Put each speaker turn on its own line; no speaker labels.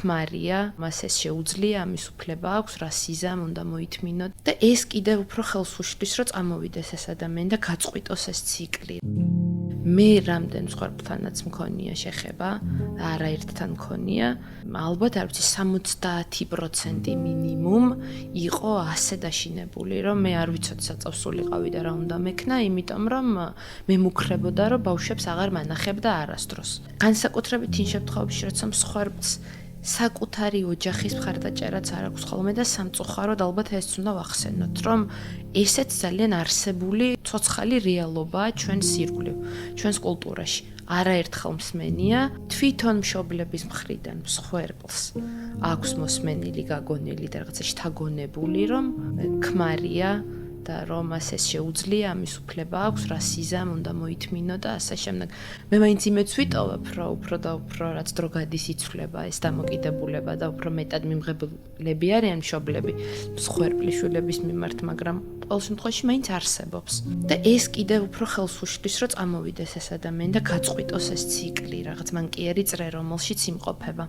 ქმარია, მას ეს შეუძლია, ამის უფლება აქვს, რა სიზამ უნდა მოითმინოთ და ეს კიდევ უფრო ხელს უშლის, რომ წამოვიდეს ეს ადამიანი და გაწყვიტოს ეს ციკლი. მე რამდენ მსხვერპლთანაც მქონია შეხება, არაერთთან მქონია, ალბათ არ ვიცი 70% მინიმუმ იყო ასე დაშინებული, რომ მე არ ვიცოდი საწავსულიყავი და რა უნდა მექნა, იმიტომ რომ მე მუქრებოდა, რომ ბავშვებს აღარ მანახებდა არასდროს. განსაკუთრებით იმ შემთხვევებში, როცა მსხვერპლს საკუთარი ოჯახის მხარდაჭერაც არ აქვს ხოლმე და სამწუხაროდ ალბათ ეს უნდა ვახსენოთ, რომ ესეც ძალიან არსებული ცოცხალი რეალობაა ჩვენს ირგვლივ, ჩვენს კულტურაში. არაერთხელ მსმენია თვითონ მშობლების მხრიდან მსხვერპლს აქვს მოსმენილი, გაგონილი და რაღაცა შთაგონებული, რომ ქმარია და რომ მას ეს შეუძლია, ამის უფლება აქვს, რა სიზამ უნდა მოითმინო და ასე შემდეგ. მე მაინც იმედს ვიტოვებ, რომ უფრო და უფრო რაც დრო გადის იცვლება ეს დამოკიდებულება და უფრო მეტად მიმღებლები არიან მშობლები მსხვერპლის შვილების მიმართ, მაგრამ ყოველ შემთხვევაში მაინც არსებობს. და ეს კიდევ უფრო ხელს უშლის, რომ წამოვიდეს ეს ადამიანი და გაწყვიტოს ეს ციკლი, რაღაც მანკიერი წრე, რომელშიც იმყოფება.